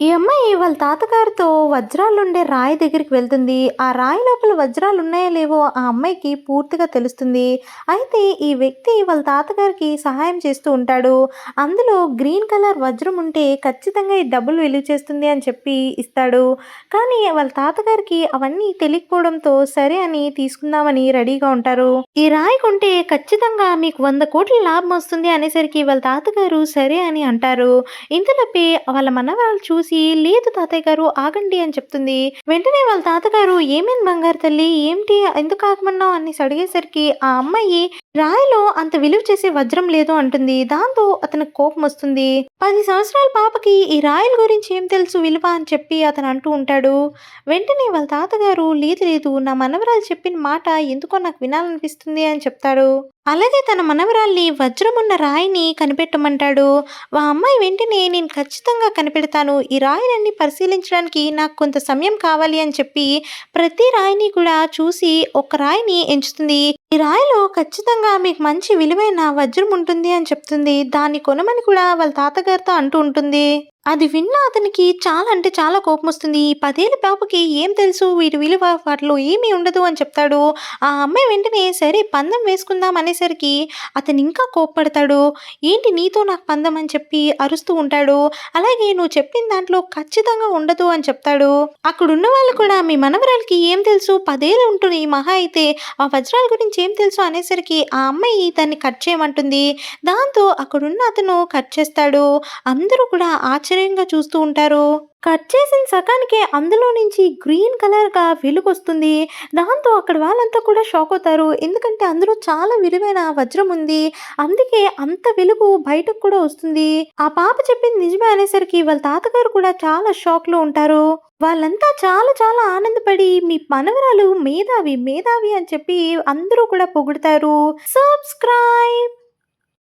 ఈ అమ్మాయి వాళ్ళ తాతగారితో వజ్రాలుండే రాయి దగ్గరికి వెళ్తుంది. ఆ రాయి లోపల వజ్రాలున్నాయో లేవో ఆ అమ్మాయికి పూర్తిగా తెలుస్తుంది. అయితే ఈ వ్యక్తి వాళ్ళ తాతగారికి సహాయం చేస్తూ ఉంటాడు. అందులో గ్రీన్ కలర్ వజ్రం ఉంటే ఖచ్చితంగా ఈ డబ్బులు విలువ చేస్తుంది అని చెప్పి ఇస్తాడు. కానీ వాళ్ళ తాతగారికి అవన్నీ తెలియకపోవడంతో సరే అని తీసుకుందామని రెడీగా ఉంటారు. ఈ రాయి కొంటే ఖచ్చితంగా మీకు 100 కోట్ల లాభం వస్తుంది అనేసరికి వాళ్ళ తాతగారు సరే అని అంటారు. ఇంతలోపే వాళ్ళ మనవరాలు చూసి, "లేదు తాతయ్య గారు ఆగండి" అని చెప్తుంది. వెంటనే వాళ్ళ తాతగారు, "ఏమైంది బంగారు తల్లి? ఏంటి? ఎందుకు ఆగమన్నావు?" అనేసి అడిగేసరికి ఆ అమ్మాయి, "రాయిలో అంత విలువ చేసే వజ్రం లేదు" అంటుంది. దాంతో అతనికి కోపమొస్తుంది. 10 సంవత్సరాల పాపకి ఈ రాయల గురించి ఏం తెలుసు విలువ అని చెప్పి అతను అంటూ ఉంటాడు. వెంటనే వాళ్ళ తాతగారు, "లేదు లేదు, నా మనవరాలు చెప్పిన మాట ఎందుకో నాకు వినాలనిపిస్తుంది" అని చెప్తాడు. అలాగే తన మనవరాల్ని వజ్రమున్న రాయిని కనిపెట్టమంటాడు. ఆ అమ్మాయి వెంటనే, "నేను ఖచ్చితంగా కనిపెడతాను. ఈ రాయిలన్నీ పరిశీలించడానికి నాకు కొంత సమయం కావాలి" అని చెప్పి ప్రతి రాయిని కూడా చూసి ఒక రాయిని ఎంచుతుంది. "ఈ రాయిలో ఖచ్చితంగా మీకు మంచి విలువైన వజ్రం ఉంటుంది" అని చెప్తుంది. దాన్ని కొనమని కూడా వాళ్ళ తాతగారితో అంటూ ఉంటుంది. అది విన్న అతనికి చాలా అంటే చాలా కోపమొస్తుంది. ఈ 10 ఏళ్ల పాపకి ఏం తెలుసు వీటి విలువ? వాటిలో ఏమీ ఉండదు అని చెప్తాడు. ఆ అమ్మాయి వెంటనే సరే పందెం వేసుకుందాం అనేసరికి అతను ఇంకా కోప్పడతాడు. "ఏంటి నీతో నాకు పందెం" అని చెప్పి అరుస్తూ ఉంటాడు. అలాగే "నువ్వు చెప్పిన దాంట్లో ఖచ్చితంగా ఉండదు" అని చెప్తాడు. అక్కడున్న వాళ్ళు కూడా, "మీ మనవరాలికి ఏం తెలుసు? 10 ఏళ్ళు ఉంటుంది మహా అయితే. ఆ వజ్రాల గురించి ఏం తెలుసు" అనేసరికి ఆ అమ్మాయి దాన్ని కట్ చేయమంటుంది. దాంతో అక్కడున్న అతను కట్ చేస్తాడు. అందరూ కూడా ఆశ్చర్యంగా చూస్తూ ఉంటారు. కట్ చేసిన సకానికే అందులో నుంచి గ్రీన్ కలర్‌గా వెలుగొస్తుంది. దాంతో అక్కడ వాళ్ళంతా కూడా షాక్ అవుతారు. ఎందుకంటే అందులో చాలా విలువైన వజ్రం ఉంది. అందుకే అంత వెలుగు బయటకు కూడా వస్తుంది. ఆ పాప చెప్పింది నిజమే అనేసరికి వాళ్ళ తాతగారు కూడా చాలా షాక్‌లో ఉంటారు. వాళ్ళంతా చాలా చాలా ఆనందపడి, "మీ మనవరాలు మేధావి, మేధావి" అని చెప్పి అందరూ కూడా పొగుడుతారు. సబ్స్క్రైబ్.